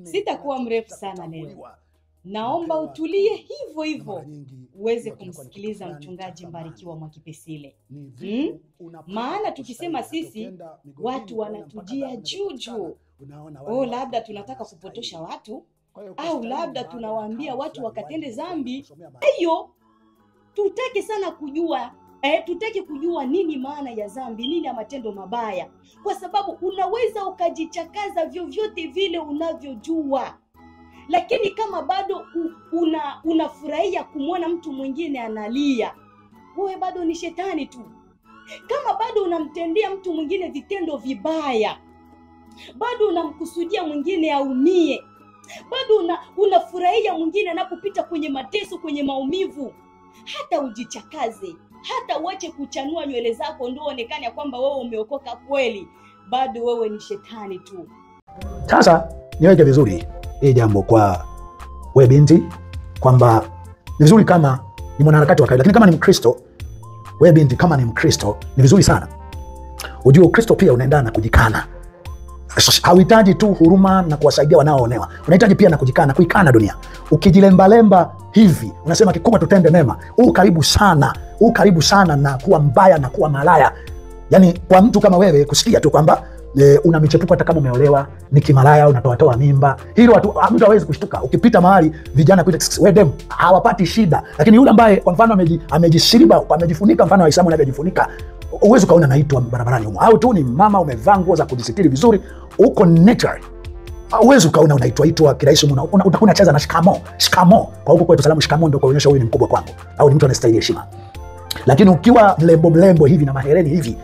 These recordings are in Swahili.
Sitakuwa mrefu sana leo. Naomba utulie hivyo hivyo uweze kumsikiliza mchungaji Mbarikiwa Mwakipesile. Maana tukisema sisi watu wanatujia juju. Labda tunataka kupotosha watu, au labda tunawaambia watu wakatende dhambi. Tutaki sana kujua tutaki kujua nini maana ya dhambi, nini ya matendo mabaya, kwa sababu unaweza ukajichakaza vyovyote vile unavyojua, lakini kama bado unafurahia kumwona mtu mwingine analia, wewe bado ni shetani tu. Kama bado unamtendea mtu mwingine vitendo vibaya, bado unamkusudia mwingine aumie, bado unafurahia mwingine anapopita kwenye mateso, kwenye maumivu, hata ujichakaze, hata uache kuchanua nywele zako ndio onekane kwamba wewe umeokoka kweli, bado wewe ni shetani tu. Sasa niweke vizuri hii jambo kwa wewe binti, kwamba ni vizuri kama ni mwanaharakati wa kawaida, lakini kama ni Mkristo, wewe binti kama ni Mkristo, ni vizuri sana ujue Ukristo pia unaendana na kujikana. Hauhitaji tu huruma na kuwasaidia wanaoonewa, unahitaji pia na kujikana, kuikana dunia. Ukijilemba hivi unasema kikubwa tutende mema, karibu sana na kuwa mbaya na kuwa malaya. Yani kwa mtu kama wewe kusikia tu kwamba una michepuko hata kama umeolewa, ni kimalaya, unatoa mimba, hilo mtu hawezi kushtuka. Ukipita mahali vijana kuita wewe dem, hawapati shida. Lakini yule ambaye kwa mfano amejishiriba, amejifunika, mfano wa Waislamu anavyojifunika, uwezo kaona naitwa barabarani huko, au tu ni mama umevaa nguo za kujisitiri vizuri, uko natural, uwezo kaona unaitwa kirahisi, utakuwa unacheza na shikamo. Kwa huko kwetu salamu shikamo ndio kuonyesha huyu ni mkubwa kwangu, au ni mtu anastahili heshima. Lakini ukiwa mlembo hivi na mahereni hivi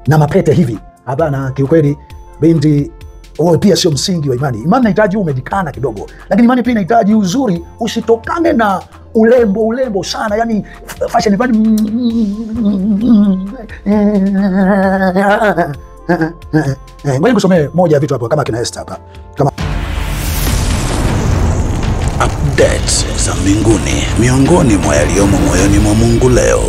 na mapete hivi, hapana, kiukweli binti, wewe pia sio msingi wa imani. Imani inahitaji umejikana kidogo, lakini imani pia inahitaji uzuri, usitokane na ulembo sana, yani fashion vani. Ngoja kusomea moja ya vitu hapo kama kina Esther hapa. Kama updates za mbinguni, miongoni mwa yaliyomo moyoni mwa Mungu leo.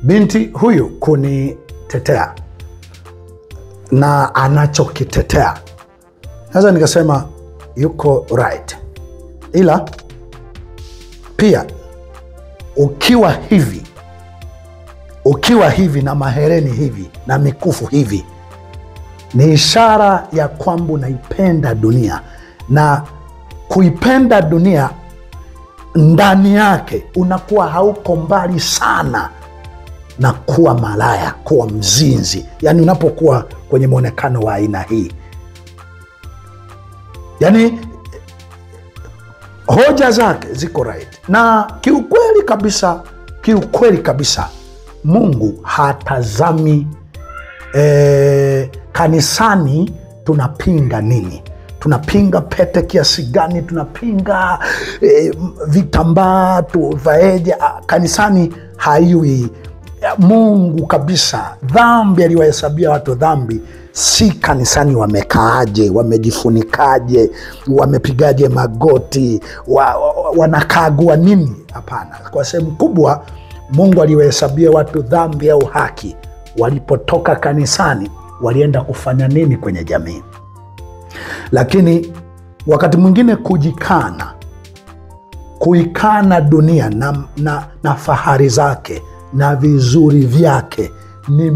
Binti huyu kunitetea na anachokitetea, sasa nikasema yuko right. Ila pia ukiwa hivi na mahereni hivi na mikufu hivi, ni ishara ya kwamba unaipenda dunia, na kuipenda dunia ndani yake unakuwa hauko mbali sana na kuwa malaya, kuwa mzinzi. Yani unapokuwa kwenye muonekano wa aina hii, yani hoja zake ziko right. Na kiukweli kabisa Mungu hatazami kanisani tunapinga nini, tunapinga pete kiasi gani, tunapinga vitambaa tuvaeje. Kanisani haiwi. Mungu kabisa, dhambi aliwahesabia watu dhambi, si kanisani wamekaaje, wamejifunikaje, wamepigaje magoti, wanakagua nini. Hapana. Kwa sehemu kubwa Mungu aliwahesabia watu dhambi au haki walipotoka kanisani, walienda kufanya nini kwenye jamii. Lakini wakati mwingine kuikana dunia na fahari zake na vizuri vyake ni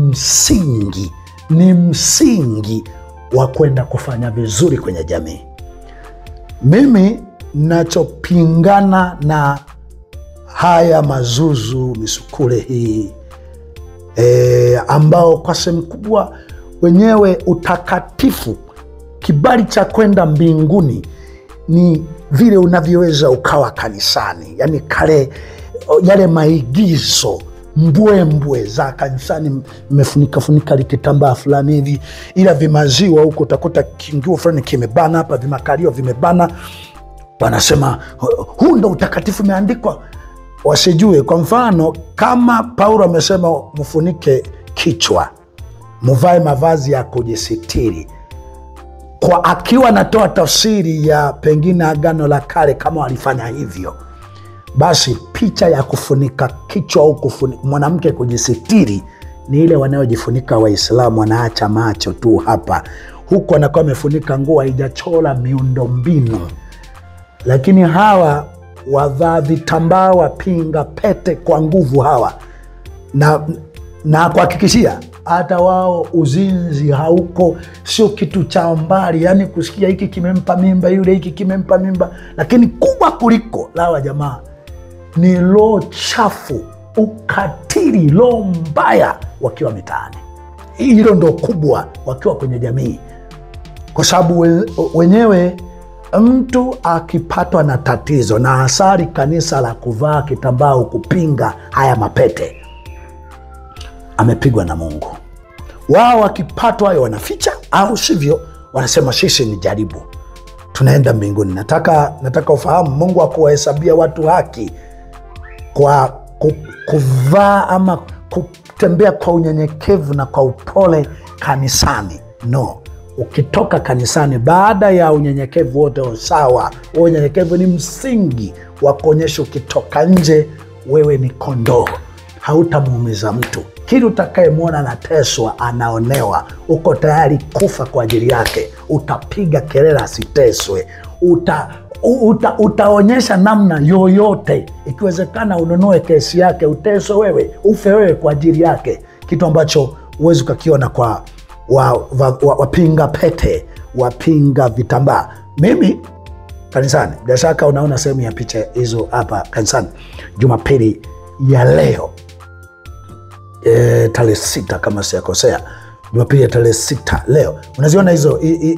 msingi wa kwenda kufanya vizuri kwenye jamii. Mimi nachopingana na haya mazuzu, misukule hii ambao kwa sehemu kubwa wenyewe utakatifu, kibali cha kwenda mbinguni ni vile unavyoweza ukawa kanisani. Yani yale maigizo mbwembwe za kanisani, mmefunika likitambaa fulani hivi, ila vimaziwa huko utakuta kinguo fulani kimebana hapa, vimakalio vimebana, wanasema huu ndo utakatifu umeandikwa. Wasijue kwa mfano kama Paulo amesema mfunike kichwa, muvae mavazi ya kujisitiri, kwa akiwa natoa tafsiri ya pengine Agano la Kale kama walifanya hivyo, basi picha ya kufunika kichwa au mwanamke kujisitiri ni ile wanayojifunika Waislamu, wanaacha macho tu hapa, huko anakuwa amefunika nguo, haijachora miundombinu. Lakini hawa wavaa vitambaa, wapinga pete kwa nguvu hawa, na kuhakikishia hata wao uzinzi hauko, sio kitu cha mbali, yani kusikia hiki kimempa mimba yule, hiki kimempa mimba. Lakini kubwa kuliko lawa jamaa ni roho chafu, ukatili, roho mbaya wakiwa mitaani. Hilo ndo kubwa wakiwa kwenye jamii, kwa sababu wenyewe mtu akipatwa na tatizo na asari kanisa la kuvaa kitambaa kupinga haya mapete, amepigwa na Mungu. Wao wakipatwa hayo wanaficha, au sivyo wanasema sisi ni jaribu, tunaenda mbinguni. Nataka ufahamu, Mungu hakuwahesabia watu haki kwa kuvaa ama kutembea kwa unyenyekevu na kwa upole kanisani. No, ukitoka kanisani baada ya unyenyekevu wote sawa, unyenyekevu ni msingi wa kuonyesha ukitoka nje wewe ni kondoo, hautamuumiza mtu. Kila utakayemwona anateswa, anaonewa, uko tayari kufa kwa ajili yake, utapiga kelele asiteswe, utaonyesha namna yoyote, ikiwezekana ununue kesi yake, uteswe wewe, ufe wewe kwa ajili yake, kitu ambacho huwezi ukakiona kwa wapinga pete, wapinga vitambaa. Mimi kanisani, bila shaka unaona sehemu ya picha hizo hapa kanisani, Jumapili ya leo tarehe 6 kama sijakosea, Jumapili ya tarehe 6 leo, unaziona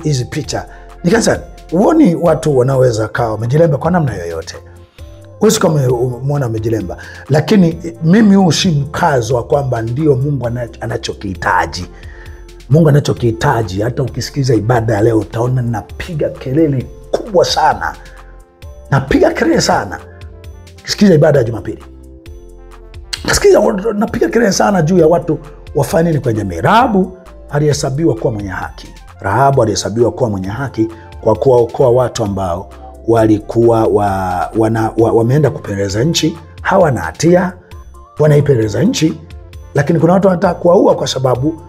hizi picha. Ni kanisani, uoni watu wanaweza kawa wamejilemba kwa namna yoyote, uwezi kama umeona wamejilemba. Lakini mimi huu si mkazo wa kwamba ndio Mungu anachokihitaji. Mungu anachokihitaji, hata ukisikiza ibada ya leo utaona napiga kelele kubwa sana, napiga kelele sana. Kisikiza ibada ya Jumapili, napiga kelele sana juu ya watu wafanye nini kwenye jamii. Rahabu alihesabiwa kuwa mwenye haki. Rahabu alihesabiwa kuwa mwenye haki kwa kuwaokoa watu ambao walikuwa wameenda kupeleleza nchi, hawana hatia, wanaipeleleza nchi, lakini kuna watu wanataka kuwaua kwa sababu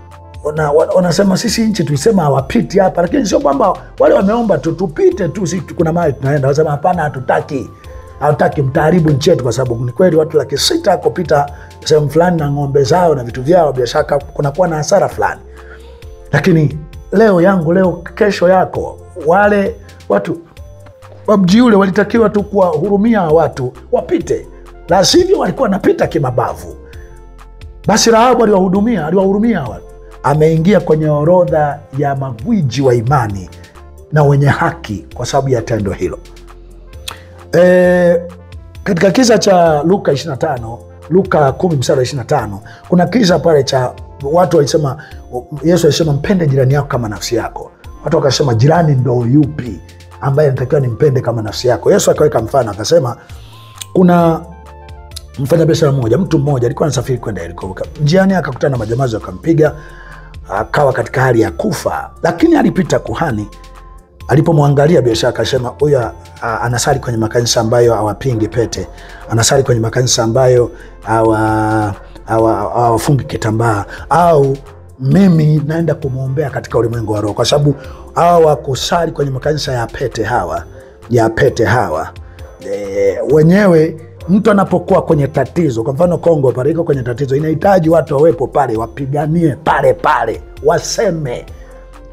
wanasema sisi nchi tulisema hawapiti hapa. Lakini sio kwamba wale wameomba tupite tu, sisi kuna mahali tunaenda, wasema hapana, hatutaki mtaharibu nchi yetu. Kwa sababu ni kweli watu 600,000 kupita sehemu fulani na ng'ombe zao na vitu vyao, bila shaka kunakuwa na hasara fulani. Lakini leo yangu leo, kesho yako. Wale watu wa mji ule walitakiwa tu kuwahurumia watu wapite, la sivyo walikuwa wanapita kimabavu. Basi Rahabu aliwahurumia watu, ameingia kwenye orodha ya magwiji wa imani na wenye haki kwa sababu ya tendo hilo. Katika kisa cha Luka 25, Luka 10:25, kuna kisa pale cha watu walisema, Yesu alisema mpende jirani yako kama nafsi yako. Watu wakasema jirani ndo yupi ambaye natakiwa nimpende kama nafsi yako? Yesu akaweka mfano akasema, kuna mfanyabiashara mmoja, mtu mmoja alikuwa anasafiri kwenda Yeriko. Njiani akakutana na majambazi wakampiga, akawa katika hali ya kufa. Lakini alipita kuhani, alipomwangalia biashara akasema, huyu anasali kwenye makanisa ambayo hawapingi pete, anasali kwenye makanisa ambayo hawafungi kitambaa, au mimi naenda kumwombea katika ulimwengu wa roho. Kwa sababu hawa kusali kwenye makanisa ya pete hawa wenyewe, mtu anapokuwa kwenye tatizo, kwa mfano Kongo pale iko kwenye tatizo, inahitaji watu wawepo pale, wapiganie pale,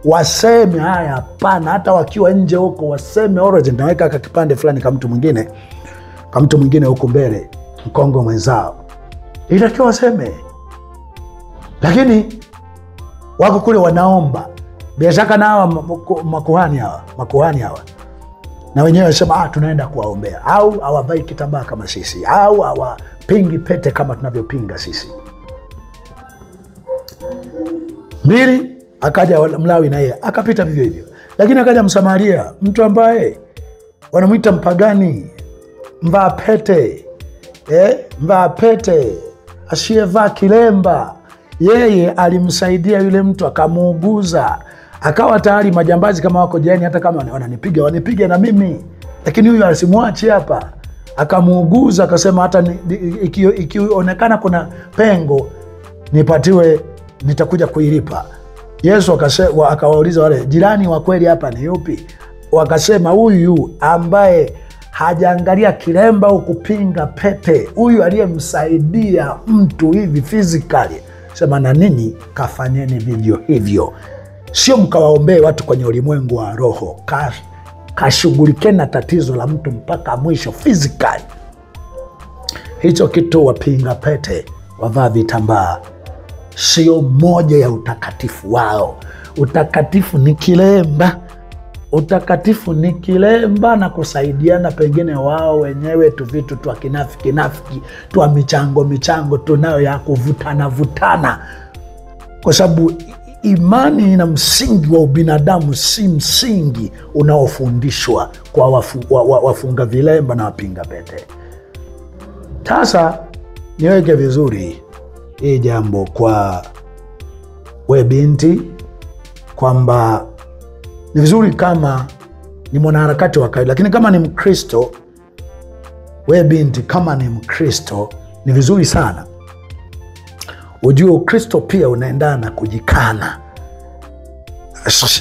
waseme haya hapana, hata wakiwa nje huko waseme origin, naweka kipande fulani kama mtu mwingine huko mbele, Mkongo mwenzao, ilitakiwa waseme. Lakini wako kule wanaomba, bila shaka na hawa makuhani hawa na wenyewe wanasema tunaenda kuwaombea, au hawavai kitambaa kama sisi, au hawapingi pete kama tunavyopinga sisi. 2, akaja Mlawi na yeye akapita vivyo hivyo. Lakini akaja Msamaria, mtu ambaye wanamuita mpagani, mvaa pete, asiyevaa kilemba. Yeye alimsaidia yule mtu, akamuuguza, akawa tayari majambazi kama wako jirani, hata kama wananipiga wanipige na mimi, lakini huyu asimwachi hapa, akamuuguza, akasema hata ikionekana kuna pengo nipatiwe, nitakuja kuilipa. Yesu akawauliza wale, jirani wa kweli hapa ni yupi? Wakasema huyu ambaye hajaangalia kilemba au kupinga pete, huyu aliyemsaidia mtu hivi physically. Sema na ninyi kafanyeni vivyo hivyo. Sio mkawaombee watu kwenye ulimwengu wa roho, kashughulikeni na tatizo la mtu mpaka mwisho physically. Hicho kitu wapinga pete, wavaa vitambaa, sio moja ya utakatifu wao. Utakatifu ni kilemba. Utakatifu ni kilemba na kusaidiana pengine wao wenyewe tu vitu twa kinafiki twa michango tunayo ya kuvutana, kwa sababu imani ina msingi wa ubinadamu, si msingi unaofundishwa kwa wafunga vilemba na wapinga pete. Sasa niweke vizuri hii jambo kwa we binti, kwamba ni vizuri kama ni mwanaharakati wa kawaida, lakini kama ni Mkristo, we binti, kama ni Mkristo, ni vizuri sana ujue Ukristo pia unaendana na kujikana.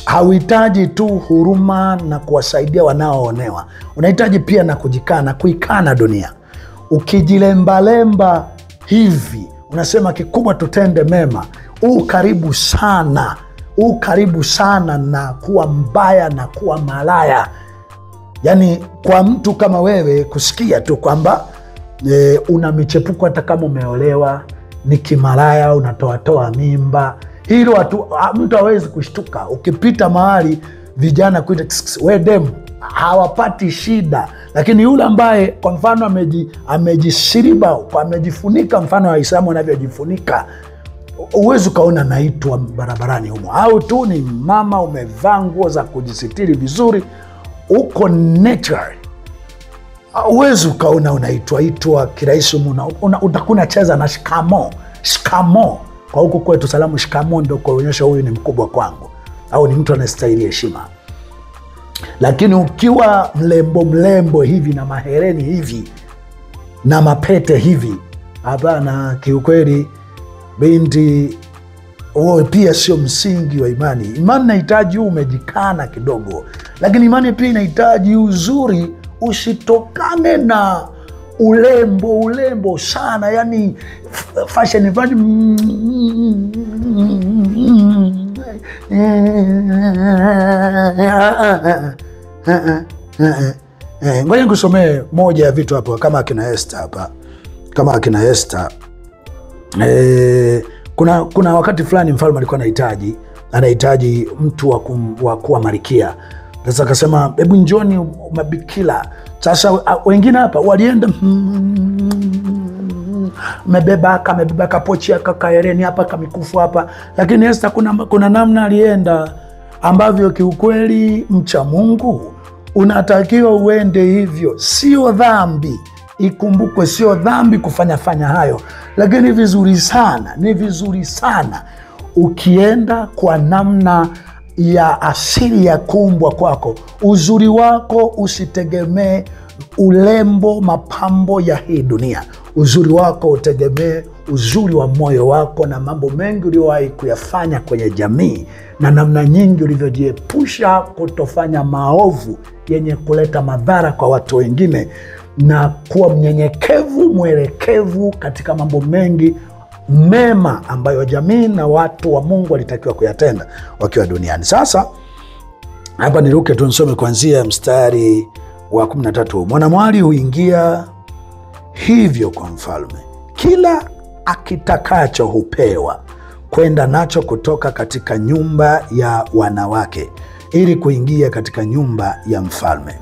Hauhitaji tu huruma na kuwasaidia wanaoonewa, unahitaji pia na kujikana, kuikana dunia. Ukijilembalemba hivi, unasema kikubwa tutende mema, karibu sana na kuwa mbaya na kuwa malaya. Yani kwa mtu kama wewe kusikia tu kwamba una michepuko hata kama umeolewa, ni kimalaya, unatoa mimba, hilo mtu hawezi kushtuka. Ukipita mahali vijana kuita we demu, hawapati shida. Lakini yule ambaye kwa mfano amejisiriba, amejifunika, mfano wa Waislamu wanavyojifunika, uwezi ukaona naitwa barabarani humo. Au tu ni mama, umevaa nguo za kujisitiri vizuri, uko natural, uwezi ukaona unaitwa kirahisi humo. Utakuna cheza na shikamo. Kwa huko kwetu salamu shikamo ndio kuonyesha huyu ni mkubwa kwangu, au ni mtu anastahili heshima. Lakini ukiwa mlembo hivi na mahereni hivi na mapete hivi, hapana, kiukweli binti, pia sio msingi wa imani. Imani inahitaji umejikana kidogo, lakini imani pia inahitaji uzuri. Usitokane na ulembo sana, yani fashion ngoja nikusomee moja ya vitu hapo, kama akina Esther hapa, kuna wakati fulani mfalme alikuwa anahitaji mtu wa kuwa malkia. Sasa akasema, hebu njoni mabikira. Sasa wengine hapa walienda mebeba kapochi kaereni hapa kamikufu hapa, lakini Esther kuna namna alienda ambavyo kiukweli mcha Mungu unatakiwa uende hivyo. Sio dhambi, ikumbukwe, sio dhambi kufanya hayo, lakini ni vizuri sana ukienda kwa namna ya asili ya kuumbwa kwako. Uzuri wako usitegemee ulembo, mapambo ya hii dunia. Uzuri wako utegemee uzuri wa moyo wako na mambo mengi uliyowahi kuyafanya kwenye jamii, na namna nyingi ulivyojiepusha kutofanya maovu yenye kuleta madhara kwa watu wengine, na kuwa mnyenyekevu, mwelekevu katika mambo mengi mema ambayo jamii na watu wa Mungu walitakiwa kuyatenda wakiwa duniani. Sasa hapa niruke tu nisome kuanzia mstari wa 13. Mwanamwali huingia hivyo kwa mfalme, kila akitakacho hupewa, kwenda nacho kutoka katika nyumba ya wanawake ili kuingia katika nyumba ya mfalme.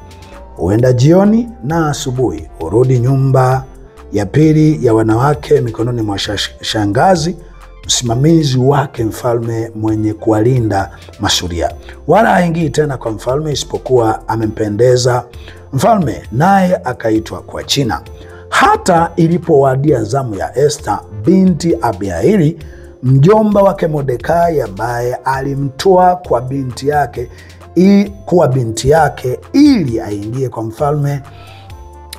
Huenda jioni na asubuhi, hurudi nyumba ya pili ya wanawake mikononi mwa shangazi, msimamizi wake mfalme, mwenye kuwalinda masuria. Wala haingii tena kwa mfalme isipokuwa amempendeza mfalme, naye akaitwa kwa jina. Hata ilipowadia zamu ya Esther binti Abihaili, mjomba wake Mordekai, ambaye alimtoa kwa binti yake ili aingie kwa mfalme,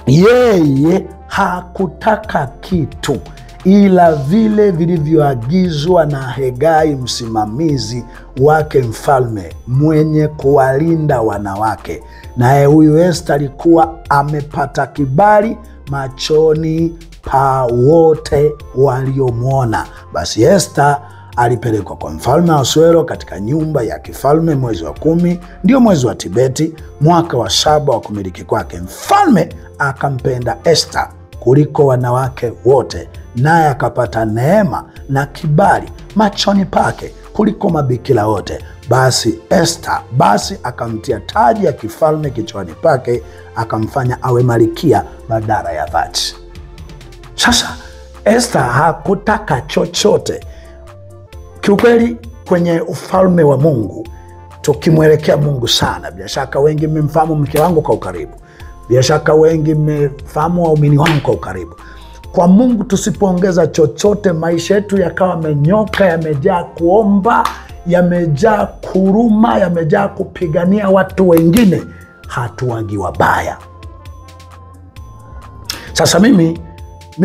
yeye hakutaka kitu ila vile vilivyoagizwa na Hegai, msimamizi wake mfalme, mwenye kuwalinda wanawake. Naye huyu Esta alikuwa amepata kibali machoni pa wote waliomwona. Basi Esta alipelekwa kwa mfalme Ahasuero katika nyumba ya kifalme mwezi wa 10, ndio mwezi wa Tibeti, mwaka wa 7 wa kumiliki kwake. Mfalme akampenda Esta kuliko wanawake wote, naye akapata neema na kibali machoni pake kuliko mabikira wote. Basi akamtia taji ya kifalme kichwani pake, akamfanya awe malkia badala ya Vashti. Sasa Esta hakutaka chochote. Kiukweli kwenye ufalme wa Mungu, tukimwelekea Mungu sana, bila shaka wengi mmemfahamu mke wangu kwa ukaribu, bila shaka wengi mmefahamu waumini wangu kwa ukaribu. Kwa Mungu tusipoongeza chochote, maisha yetu yakawa yamenyoka, yamejaa kuomba, yamejaa kuruma, yamejaa kupigania watu wengine, hatuwagi wabaya. Sasa mimi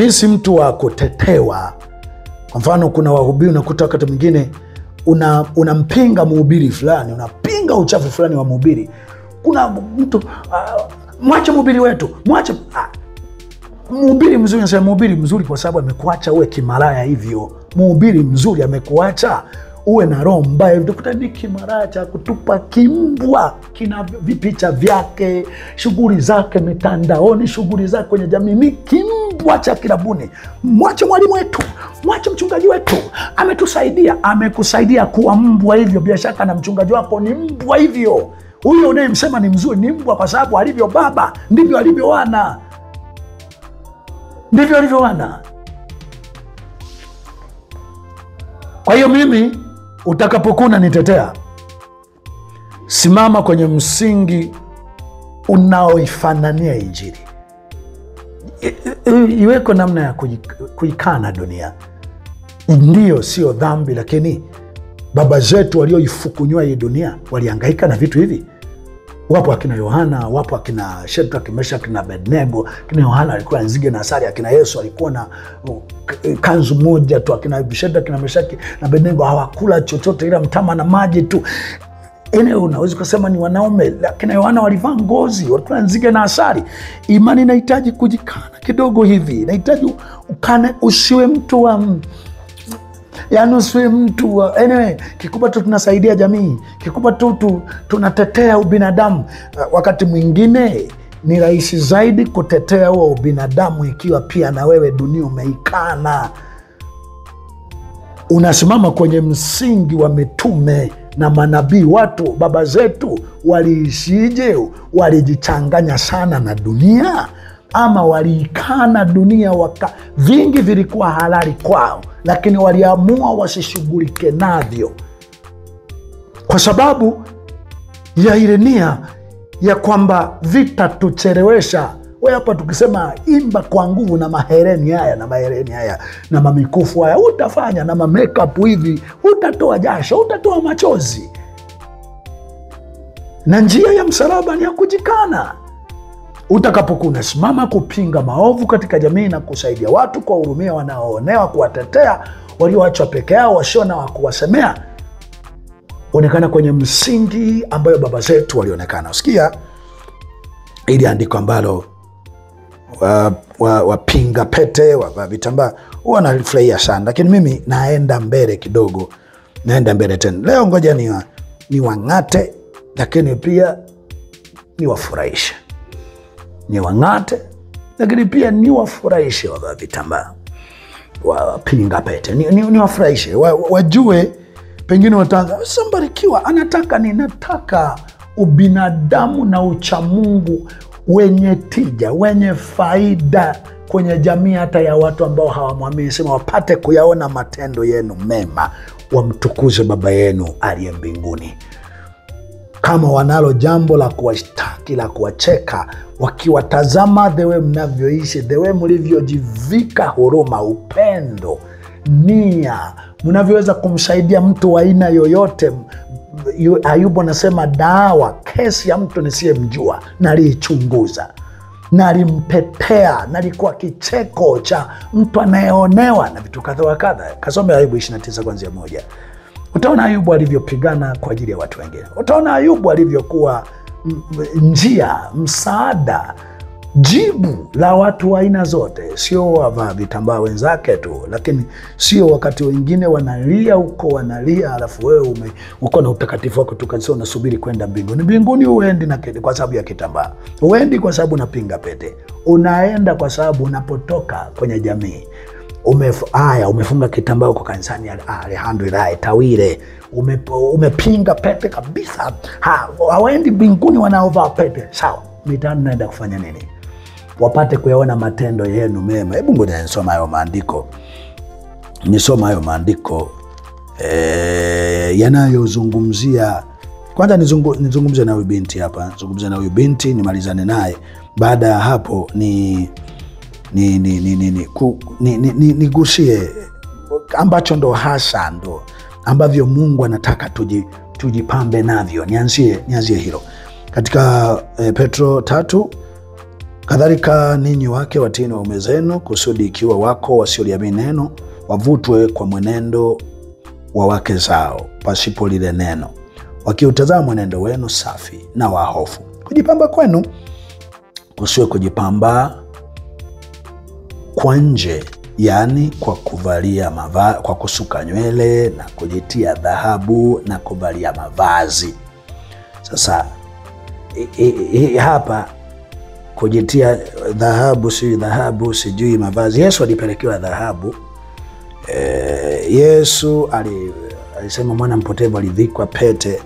si mtu wa kutetewa. Kwa mfano, kuna wahubiri unakuta wakati mwingine unampinga mhubiri fulani, unapinga uchafu fulani wa mhubiri. Kuna mtu mwache mhubiri wetu, mwache mhubiri mzuri. Nasema mhubiri mzuri kwa sababu amekuacha uwe kimalaya hivyo. Mhubiri mzuri amekuacha uwe na roho mbaya hivyo. Utakuta ni kimalaya cha kutupa kimbwa, kina vipicha vyake, shughuli zake mitandaoni, shughuli zake kwenye jamii, ni kimbwa cha kilabuni. Mwache mwalimu wetu, mwache mchungaji wetu, ametusaidia. Amekusaidia kuwa mbwa hivyo, bila shaka na mchungaji wako ni mbwa hivyo. Huyo unayemsema ni mzuri ni mbwa, kwa sababu alivyo baba ndivyo alivyo wana, ndivyo alivyo wana. Kwa hiyo mimi, utakapokuwa unanitetea, simama kwenye msingi unaoifanania Injili. Iweko namna ya kuikana dunia. Ndiyo, sio dhambi, lakini baba zetu walioifukunywa hii dunia walihangaika na vitu hivi. Wapo akina Yohana, wapo akina Shadraka, Meshaki na Abednego. Akina Yohana alikuwa nzige na asali, akina Yesu alikuwa na kanzu moja tu, akina Shadraka na Meshaki na Abednego hawakula chochote ila mtama na maji tu. Unaweza kusema ni wanaume, lakini Yohana walivaa ngozi, walikuwa nzige na asali. Imani inahitaji kujikana kidogo hivi. Inahitaji ukane, usiwe mtu wa usiwe mtu wa kikubwa tu tunasaidia jamii, kikubwa tu tunatetea ubinadamu. Wakati mwingine ni rahisi zaidi kutetea huo ubinadamu ikiwa pia na wewe dunia umeikana. Unasimama kwenye msingi wa mitume na manabii. Watu baba zetu waliishije? Walijichanganya sana na dunia, ama waliikana dunia? Vingi vilikuwa halali kwao, lakini waliamua wasishughulike navyo kwa sababu ya ile nia ya kwamba vitatuchelewesha. Wewe hapa tukisema imba kwa nguvu na mahereni haya na mamikufu haya utafanya, na makeup hivi, utatoa jasho, utatoa machozi. Na njia ya msalaba ni ya kujikana. Utakapokuwa unasimama kupinga maovu katika jamii na kusaidia watu, kuwahurumia wanaoonewa, kuwatetea walioachwa peke yao, wasio na wa kuwasemea, onekana kwenye msingi ambayo baba zetu walionekana. Usikia ili andiko ambalo wapinga pete wa vitambaa huwa nalifurahia sana, lakini mimi naenda mbele kidogo, naenda mbele tena. Leo ngoja ni wang'ate, lakini pia ni wafurahishe. Ni wang'ate, lakini pia ni wafurahishe wa vitambaa, wapinga pete. Ni wafurahishe, wajue. Pengine wataanza, Mbarikiwa anataka ninataka ubinadamu na uchamungu wenye tija, wenye faida kwenye jamii, hata ya watu ambao hawamwamini. Sema wapate kuyaona matendo yenu mema, wamtukuze Baba yenu aliye mbinguni. Kama wanalo jambo la kuwashtaki, la kuwacheka, wakiwatazama the way mnavyoishi, the way mlivyojivika huruma, upendo, nia, mnavyoweza kumsaidia mtu wa aina yoyote. Ayubu anasema dawa kesi ya mtu nisiyemjua naliichunguza. nalimtetea, nalikuwa kicheko cha mtu anayeonewa na vitu kadha wa kadha. Kasome Ayubu 29 kuanzia 1. Utaona Ayubu alivyopigana kwa ajili ya watu wengine. Utaona Ayubu alivyokuwa njia, msaada, jibu la watu wa aina zote. Sio wavaa vitambaa wenzake tu, lakini sio wakati wengine wanalia huko, wanalia alafu wewe uko na utakatifu wako tukasio unasubiri kwenda mbinguni. Mbinguni uendi na kwa sababu ya kitambaa. Uendi kwa sababu unapinga pete. Unaenda kwa sababu unapotoka kwenye jamii. Umefunga kitambaa huko kanisani, alhamdulillah, tawile. Umepinga pete kabisa. Hawaendi mbinguni wanaovaa pete. Sawa, mitaani naenda kufanya nini? Wapate kuyaona matendo yenu mema. Hebu ngoja nisome hayo maandiko. Nisome hayo maandiko yanayozungumzia. Kwanza nizungumze na huyu binti hapa. Nizungumze na huyu binti nimalizane naye. Baada ya hapo nigusie ambacho ndo hasa ndo ambavyo Mungu anataka tujipambe navyo. Nianzie hilo. Katika Petro 3, kadhalika ninyi wake watiini waume zenu, kusudi ikiwa wako wasioliamini neno wavutwe kwa mwenendo wa wake zao pasipo lile neno, wakiutazama mwenendo wenu safi na wa hofu. Kujipamba kwenu kusiwe kujipamba kwa nje, yani kwa kuvalia kwa kusuka nywele na kujitia dhahabu na kuvalia mavazi. Sasa hapa kujitia dhahabu sijui mavazi. Yesu alipelekewa dhahabu. Yesu alisema mwana mpotevu alivikwa pete,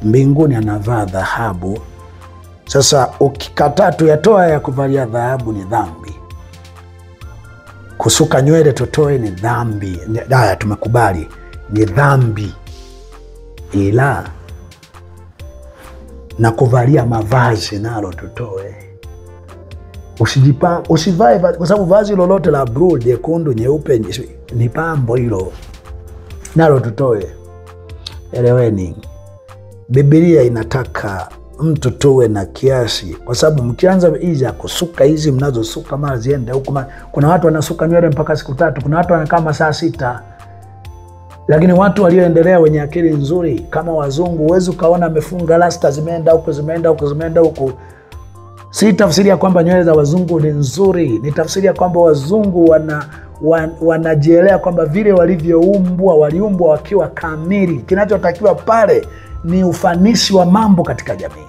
mbinguni anavaa dhahabu. Sasa ukikataa tuyatoa ya kuvalia dhahabu ni dhambi. Kusuka nywele tutoe ni dhambi. Haya tumekubali ni dhambi. Ila na kuvalia mavazi nalo tutoe. Usivae kwa sababu vazi lolote la blue, jekundu, nyeupe ni pambo hilo. Nalo tutoe. Eleweni. Biblia inataka mtu tuwe na kiasi, kwa sababu mkianza hizi ya kusuka hizi mnazosuka mara ziende huko. Kuna watu wanasuka nywele mpaka siku 3, kuna watu wanakaa masaa 6. Lakini watu walioendelea wenye akili nzuri kama wazungu, uwezi ukaona amefunga rasta zimeenda huko. Si tafsiri ya kwamba nywele za wazungu ni nzuri, ni tafsiri ya kwamba wazungu wanajielea kwamba vile walivyoumbwa, waliumbwa wakiwa kamili. Kinachotakiwa pale ni ufanisi wa mambo katika jamii.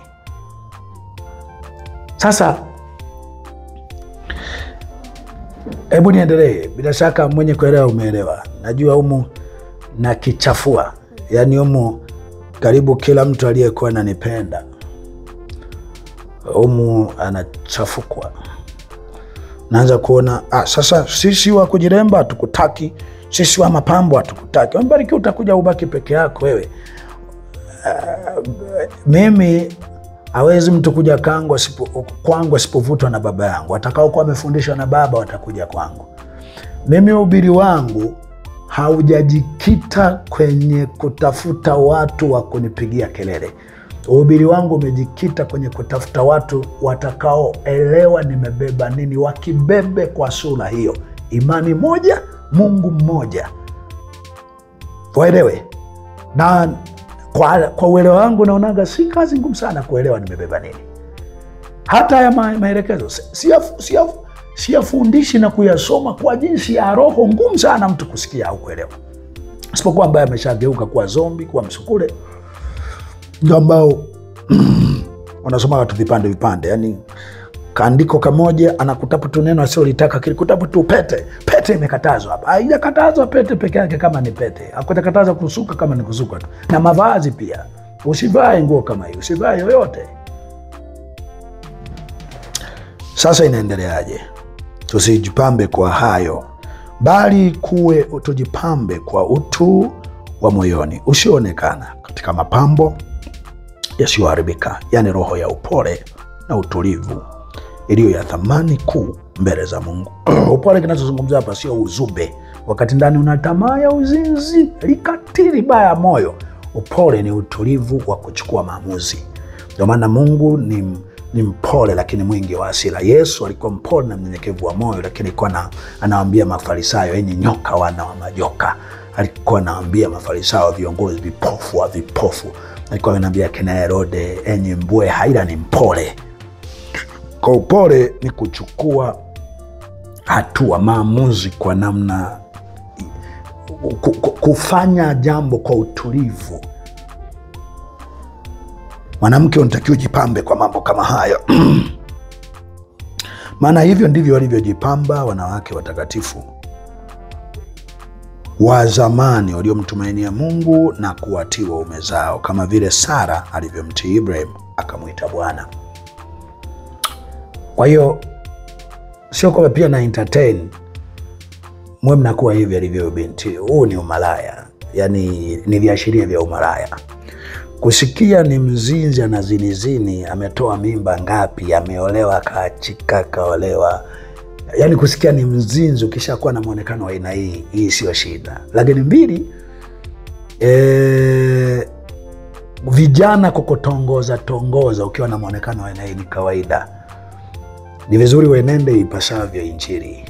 Sasa hebu niendelee. Bila shaka mwenye kuelewa umeelewa. Najua humu na kichafua. Yaani humu karibu kila mtu aliyekuwa ananipenda humu anachafukwa. Naanza kuona sasa sisi wa kujiremba tukutaki, sisi wa mapambo hatukutaki. Mbarikiwa utakuja ubaki peke yako wewe. Mimi hawezi mtu kuja kwangu asipovutwa na baba yangu. Watakao kuwa wamefundishwa na baba watakuja kwangu. Mimi ubiri wangu haujajikita kwenye kutafuta watu wa kunipigia kelele. Ubiri wangu umejikita kwenye kutafuta watu watakaoelewa nimebeba nini, wakibebe kwa sura hiyo. Imani moja, Mungu mmoja. Waelewe. Na kwa uelewa wangu naonaga si kazi ngumu sana kuelewa nimebeba nini. Hata ya maelekezo siyafundishi na kuyasoma kwa jinsi ya roho, ngumu sana mtu kusikia au kuelewa. Isipokuwa ambaye ameshageuka kuwa zombi, kuwa msukule, ndio ambao wanasoma watu vipande. Yani kaandiko kamoja anakutapu tu neno asiolitaka, kilikutapu tu pete. Pete imekatazwa hapa. Haijakatazwa pete peke yake kama ni pete. Hakutakatazwa kusuka kama ni kusuka tu. Na mavazi pia. Usivae nguo kama hiyo. Usivae yoyote. Sasa inaendeleaje? Tusijipambe kwa hayo, bali tujipambe kwa utu wa moyoni usioonekana, katika mapambo yasiyoharibika, yani roho ya upole na utulivu iliyo ya thamani kuu mbele za Mungu. Upole kinachozungumzia hapa sio uzube, wakati ndani una tamaa ya uzinzi likatili baya moyo. Upole ni utulivu wa kuchukua maamuzi. Ndio maana Mungu ni mpole lakini mwingi wa hasira. Yesu alikuwa mpole na mnyenyekevu wa moyo, lakini alikuwa anawaambia Mafarisayo, enyi nyoka wana wa majoka. Alikuwa anawaambia Mafarisayo, viongozi vipofu wa vipofu. Alikuwa anawaambia kina Herode, enyi mbwe haira. Ni mpole. Kwa upole ni kuchukua hatua, maamuzi kwa namna, kufanya jambo kwa utulivu. Mwanamke unatakiwa jipambe kwa mambo kama hayo. Maana hivyo ndivyo walivyojipamba wanawake watakatifu wa zamani waliomtumainia Mungu na kuwatii waume zao, kama vile Sara alivyomtii Ibrahim akamwita Bwana. Kwa hiyo sio kwamba pia na entertain mwe mnakuwa hivi alivyo binti. Huu ni umalaya, yani ni viashiria vya umalaya. Kusikia ni mzinzi anazinizini, ametoa mimba ngapi, ameolewa kaachika kaolewa. Yani kusikia ni mzinzi ukisha kuwa na muonekano wa aina hii sio shida. Lakini mbili, vijana kukutongoza ukiwa na muonekano wa aina hii ni kawaida. Ni vizuri wenende ipasavyo Injili.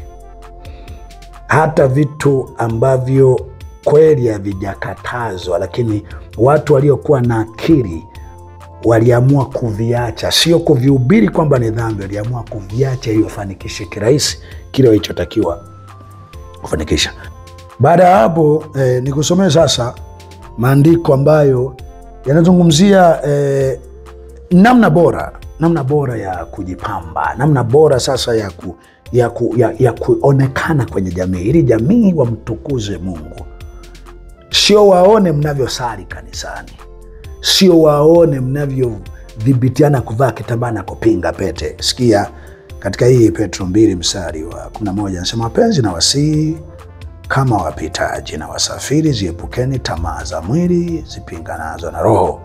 Hata vitu ambavyo kweli havijakatazwa, lakini watu waliokuwa na akili waliamua kuviacha, sio kuvihubiri kwamba ni dhambi, waliamua kuviacha ili wafanikishe kirahisi kile walichotakiwa kufanikisha. Baada ya hapo nikusomee sasa maandiko ambayo yanazungumzia namna bora ya kujipamba, namna bora sasa ya kuonekana kwenye jamii, ili jamii wamtukuze Mungu. Sio waone mnavyosali kanisani, sio waone mnavyodhibitiana kuvaa kitambaa na kupinga pete. Sikia katika hii Petro 2 mstari wa 11, anasema wapenzi na wasihi kama wapitaji na wasafiri, ziepukeni tamaa za mwili zipinganazo na roho.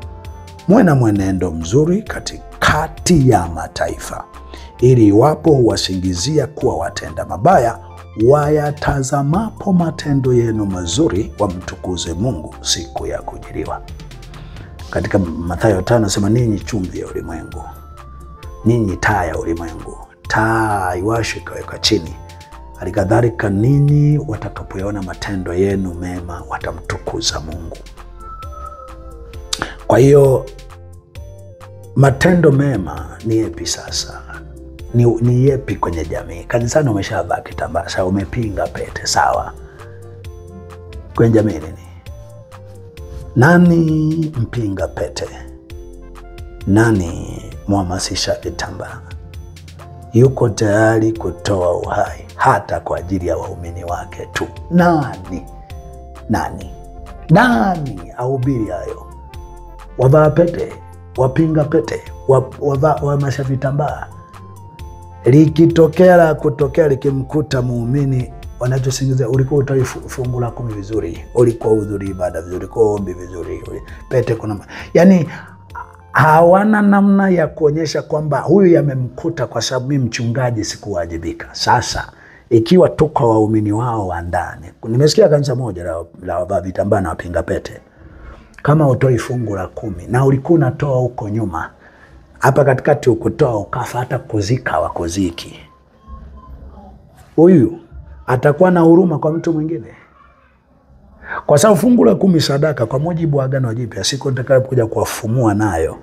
Muwe na mwenendo mzuri katikati ya mataifa, ili iwapo huwasingizia kuwa watenda mabaya, wayatazamapo matendo yenu mazuri wamtukuze Mungu siku ya kujiliwa. Katika Mathayo 5 anasema ninyi chumvi ya ulimwengu, ninyi taa ya ulimwengu. Taa iwashwe ikawekwa chini. Halikadhalika ninyi watakapoyaona matendo yenu mema watamtukuza Mungu. Kwa matendo mema ni yepi sasa? Ni yepi kwenye jamii? Kanisani umeshavaa kitambaa, sasa umepinga pete, sawa. Kwenye jamii nini? Nani mpinga pete? Nani mhamasisha vitambaa? Yuko tayari kutoa uhai hata kwa ajili ya waumini wake tu? Nani ahubiri hayo? Wavaa pete, wapinga pete, wahamasisha vitambaa. Likitokea kutokea likimkuta muumini, wanachosingizia ulikuwa utoi fungu la 10 vizuri, ulikuwa udhuri ibada vizuri, ulikuwa ombi vizuri, pete kuna. Yani hawana namna ya kuonyesha kwamba huyu yamemkuta kwa sababu mimi mchungaji sikuwajibika. Sasa ikiwa tuko waumini wao wa ndani, nimesikia kanisa moja la wavaa vitambaa na wapinga pete, kama utoi fungu la 10 na ulikuwa unatoa huko nyuma, hapa katikati ukutoa ukafa, hata kuzika wakuziki, huyu atakuwa na huruma kwa mtu mwingine? Kwa sababu fungu la 10 sadaka kwa mujibu wa Agano Jipya, siku nitakayokuja kuwafumua nayo,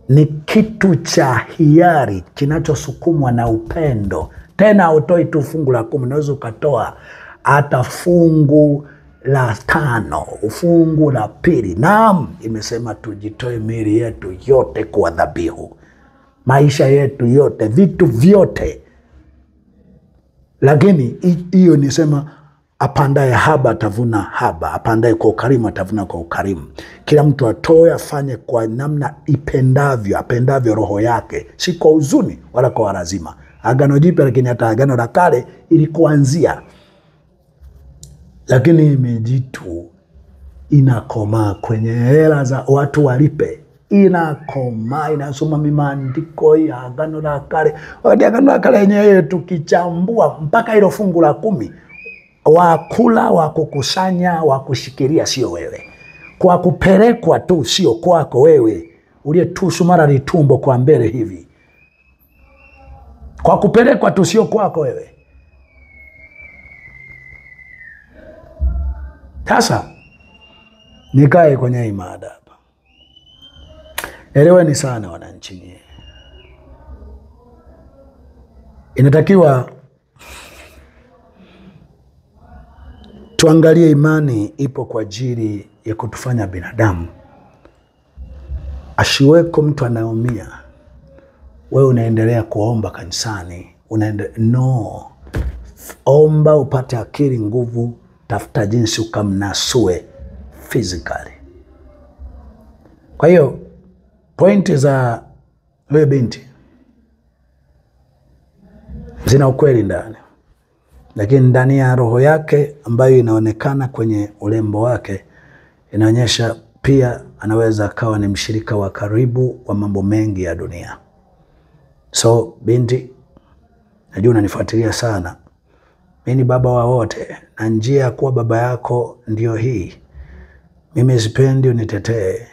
ni kitu cha hiari kinachosukumwa na upendo. Tena utoi tu fungu la 10, unaweza ukatoa hata fungu la 5, fungu la 2. Naam, imesema tujitoe miili yetu yote kwa dhabihu, maisha yetu yote, vitu vyote. Lakini hiyo nisema apandaye haba atavuna haba, apandaye kwa ukarimu atavuna kwa ukarimu. Kila mtu atoe, afanye kwa namna apendavyo roho yake, si kwa huzuni wala kwa lazima. Agano Jipya, lakini hata Agano la Kale ilikuanzia. Lakini mijitu inakomaa kwenye hela za watu walipe, inakomaa, inasoma maandiko ya Agano la Kale. Wakati Agano la Kale yenyewe tukichambua mpaka hilo fungu la 10, wakula, wakukusanya, wakushikilia sio wewe, kwa kupelekwa tu sio kwako wewe, uliyetusu mara litumbo kwa mbele hivi, kwa kupelekwa tu, sio kwako wewe. Sasa nikae kwenye imada hapa. Eleweni sana wananchi nyie. Inatakiwa tuangalie imani ipo kwa ajili ya kutufanya binadamu. Ashiweko mtu anaumia, wewe unaendelea kuomba kanisani, no. Omba upate akili, nguvu, tafuta jinsi ukamnasue physically. Kwa hiyo pointi za wewe binti zina ukweli ndani, lakini ndani ya roho yake ambayo inaonekana kwenye urembo wake inaonyesha pia anaweza akawa ni mshirika wa karibu wa mambo mengi ya dunia. So binti, najua unanifuatilia sana. Mimi ni baba wa wote, na njia ya kuwa baba yako ndio hii. Mimi sipendi unitetee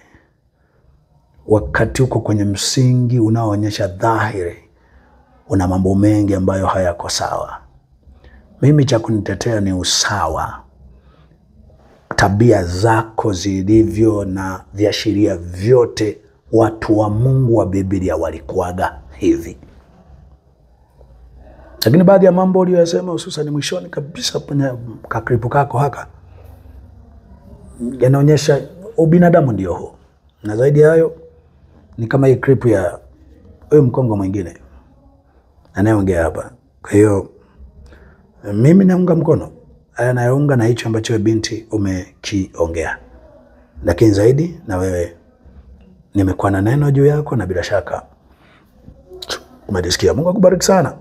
wakati uko kwenye msingi unaoonyesha dhahiri una mambo mengi ambayo hayako sawa. Mimi cha kunitetea ni usawa, tabia zako zilivyo na viashiria vyote. Watu wa Mungu wa Biblia walikuwaga hivi. Lakini baadhi ya mambo uliyosema hususan mwishoni kabisa kwenye kakripu kako haka yanaonyesha ubinadamu ndio huo. Na zaidi hayo ni kama hii kripu ya huyo mkongo mwingine anayeongea hapa. Kwa hiyo mimi naunga mkono anayeunga na hicho ambacho binti umekiongea. Lakini zaidi na wewe nimekuwa na neno juu yako, na bila shaka umenisikia. Mungu akubariki sana.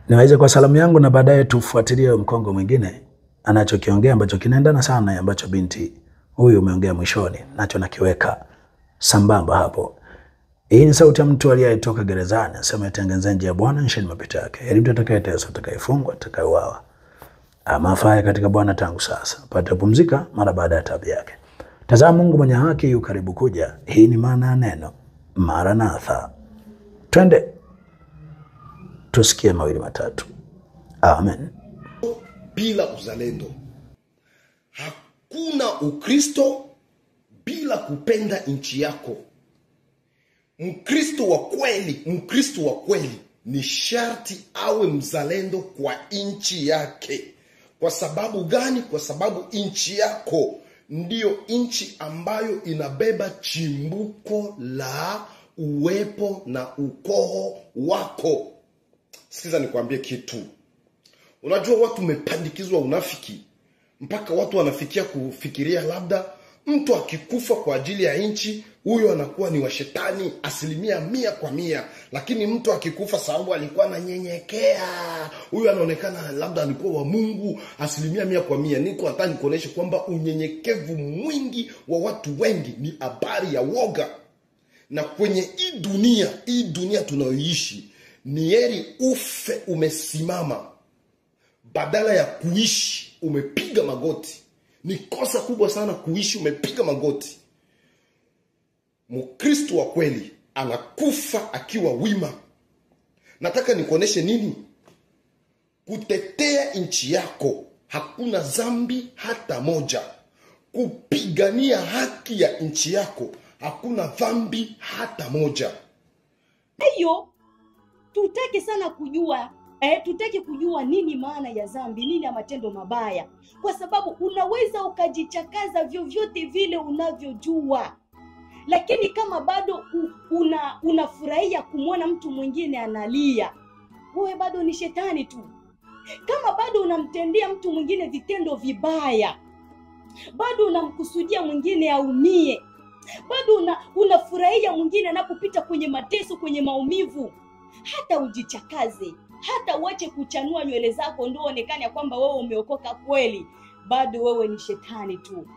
Niweze kwa salamu yangu, na baadaye tufuatilie mkongo mwingine anachokiongea ambacho kinaendana sana ambacho binti huyu umeongea mwishoni, nacho nakiweka sambamba hapo. Hii ni sauti ya mtu aliyetoka gerezani, asema tengenezeni njia ya Bwana, nyosheni mapito yake. Heri mtu atakayeteswa, atakayefungwa, atakayeuawa, ama afaye katika Bwana tangu sasa, apate kupumzika mara baada ya taabu yake. Tazama, Mungu mwenye haki yu karibu kuja. Hii ni maana ya neno Maranatha. Twende tusikie mawili matatu. Amen. Bila uzalendo hakuna Ukristo. Bila kupenda nchi yako, Mkristo wa kweli ni sharti awe mzalendo kwa nchi yake. Kwa sababu gani? Kwa sababu nchi yako ndiyo nchi ambayo inabeba chimbuko la uwepo na ukoo wako. Sikiza nikwambie kitu. Unajua watu umepandikizwa unafiki mpaka watu wanafikia kufikiria labda mtu akikufa kwa ajili ya nchi, huyo anakuwa ni wa shetani 100%. Lakini mtu akikufa sababu alikuwa ananyenyekea, huyo anaonekana labda alikuwa wa Mungu 100%. Niko nataka nikuoneshe kwamba unyenyekevu mwingi wa watu wengi ni habari ya woga. Na kwenye hii dunia tunayoishi, ni heri ufe umesimama badala ya kuishi umepiga magoti. Ni kosa kubwa sana kuishi umepiga magoti. Mkristo wa kweli anakufa akiwa wima. Nataka nikuoneshe nini? Kutetea nchi yako hakuna dhambi hata moja. Kupigania haki ya nchi yako hakuna dhambi hata moja. Hiyo tutaki sana kujua, tutaki kujua nini maana ya dhambi, nini ya matendo mabaya, kwa sababu unaweza ukajichakaza vyovyote vile unavyojua. Lakini kama bado unafurahia kumwona mtu mwingine analia, wewe bado ni shetani tu. Kama bado unamtendea mtu mwingine vitendo vibaya, bado unamkusudia mwingine aumie, bado unafurahia mwingine anapopita kwenye mateso, kwenye maumivu, hata ujichakaze, hata uache kuchanua nywele zako ndio onekane kwamba wewe umeokoka kweli, bado wewe ni shetani tu.